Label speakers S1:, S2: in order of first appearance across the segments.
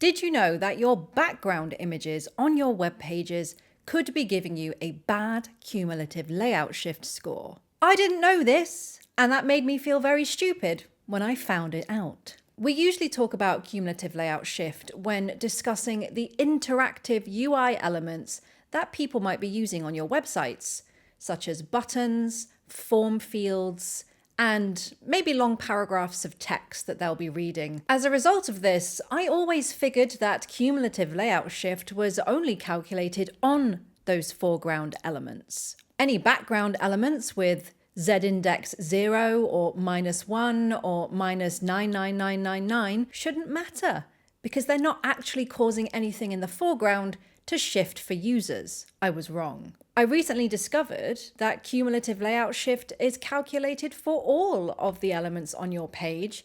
S1: Did you know that your background images on your web pages could be giving you a bad cumulative layout shift score? I didn't know this, and that made me feel very stupid when I found it out. We usually talk about cumulative layout shift when discussing the interactive UI elements that people might be using on your websites, such as buttons, form fields, and maybe long paragraphs of text that they'll be reading. As a result of this, I always figured that cumulative layout shift was only calculated on those foreground elements. Any background elements with z-index 0 or -1 or -99999 shouldn't matter because they're not actually causing anything in the foreground to shift for users. I was wrong. I recently discovered that cumulative layout shift is calculated for all of the elements on your page,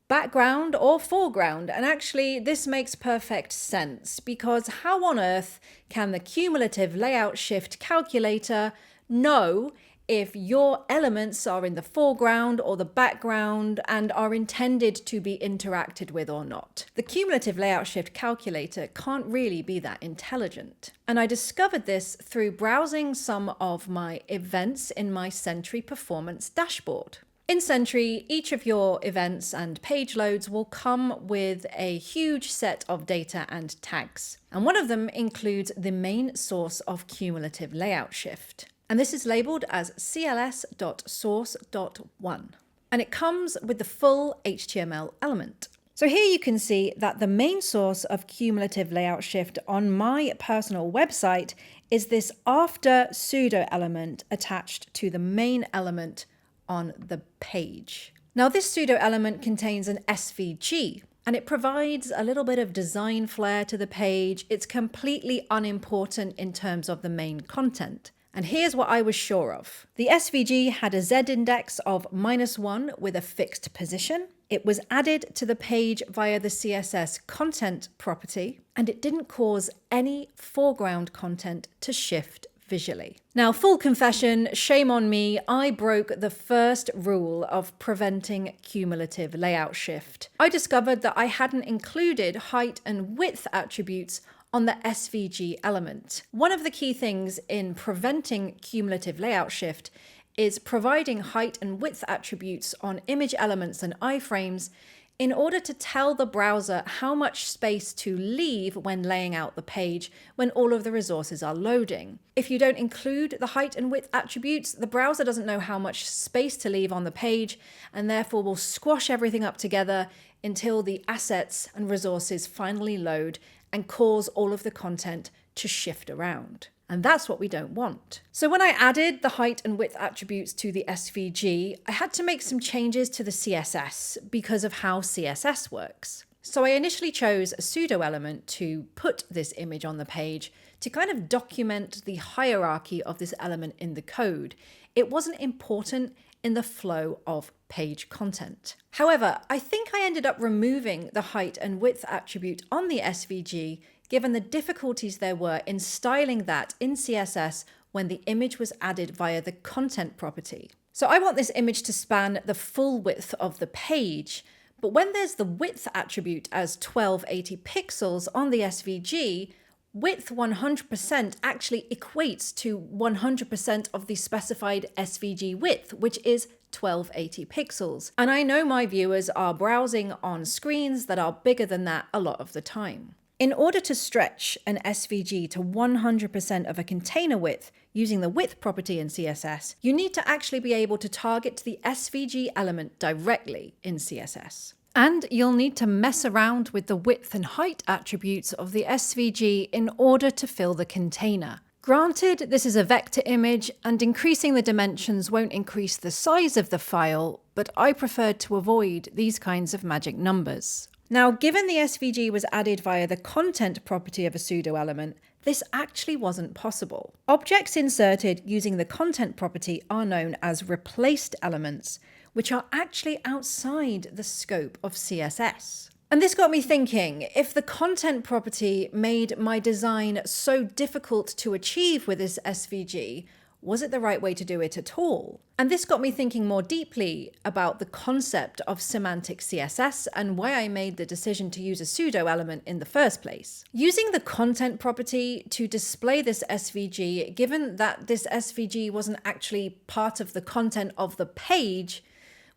S1: background or foreground. And actually, this makes perfect sense because how on earth can the cumulative layout shift calculator know if your elements are in the foreground or the background and are intended to be interacted with or not? The cumulative layout shift calculator can't really be that intelligent. And I discovered this through browsing some of my events in my Sentry performance dashboard. In Sentry, each of your events and page loads will come with a huge set of data and tags. And one of them includes the main source of cumulative layout shift. And this is labeled as cls.source.1. And it comes with the full HTML element. So here you can see that the main source of cumulative layout shift on my personal website is this after pseudo element attached to the main element on the page. Now this pseudo element contains an SVG, and it provides a little bit of design flair to the page. It's completely unimportant in terms of the main content. And here's what I was sure of. The SVG had a z-index of -1 with a fixed position. It was added to the page via the CSS content property, and it didn't cause any foreground content to shift visually. Now, full confession, shame on me, I broke the first rule of preventing cumulative layout shift. I discovered that I hadn't included height and width attributes on the SVG element. One of the key things in preventing cumulative layout shift is providing height and width attributes on image elements and iframes in order to tell the browser how much space to leave when laying out the page when all of the resources are loading. If you don't include the height and width attributes, the browser doesn't know how much space to leave on the page and therefore will squash everything up together until the assets and resources finally load and cause all of the content to shift around. And that's what we don't want. So when I added the height and width attributes to the SVG, I had to make some changes to the CSS because of how CSS works. So I initially chose a pseudo element to put this image on the page to kind of document the hierarchy of this element in the code. It wasn't important in the flow of page content. However, I think I ended up removing the height and width attribute on the SVG given the difficulties there were in styling that in CSS when the image was added via the content property. So I want this image to span the full width of the page, but when there's the width attribute as 1280 pixels on the SVG, width 100% actually equates to 100% of the specified SVG width, which is 1280 pixels. And I know my viewers are browsing on screens that are bigger than that a lot of the time. In order to stretch an SVG to 100% of a container width using the width property in CSS, you need to actually be able to target the SVG element directly in CSS. And you'll need to mess around with the width and height attributes of the SVG in order to fill the container. Granted, this is a vector image and increasing the dimensions won't increase the size of the file, but I preferred to avoid these kinds of magic numbers. Now, given the SVG was added via the content property of a pseudo element, this actually wasn't possible. Objects inserted using the content property are known as replaced elements, which are actually outside the scope of CSS. And this got me thinking, if the content property made my design so difficult to achieve with this SVG, Was it the right way to do it at all? And this got me thinking more deeply about the concept of semantic CSS and why I made the decision to use a pseudo element in the first place. Using the content property to display this SVG, given that this SVG wasn't actually part of the content of the page,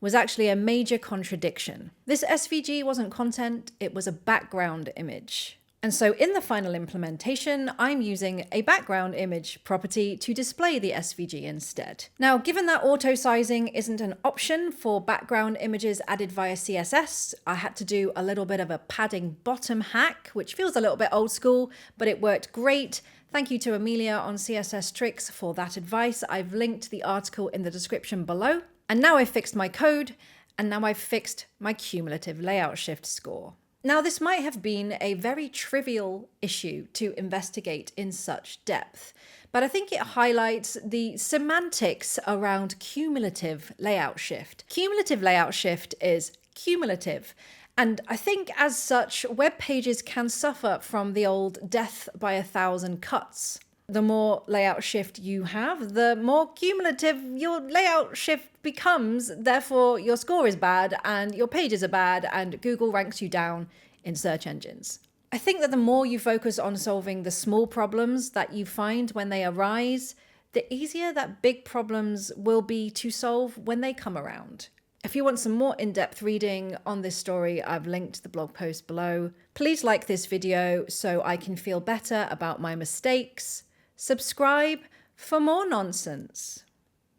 S1: was actually a major contradiction. This SVG wasn't content, it was a background image. And so in the final implementation, I'm using a background image property to display the SVG instead. Now, given that auto-sizing isn't an option for background images added via CSS, I had to do a little bit of a padding bottom hack, which feels a little bit old school, but it worked great. Thank you to Amelia on CSS Tricks for that advice. I've linked the article in the description below. And now I've fixed my code, and now I've fixed my cumulative layout shift score. Now, this might have been a very trivial issue to investigate in such depth, but I think it highlights the semantics around cumulative layout shift. Cumulative layout shift is cumulative, and I think as such, web pages can suffer from the old death by 1,000 cuts. The more layout shift you have, the more cumulative your layout shift becomes. Therefore, your score is bad and your pages are bad and Google ranks you down in search engines. I think that the more you focus on solving the small problems that you find when they arise, the easier that big problems will be to solve when they come around. If you want some more in-depth reading on this story, I've linked the blog post below. Please like this video so I can feel better about my mistakes. Subscribe for more nonsense.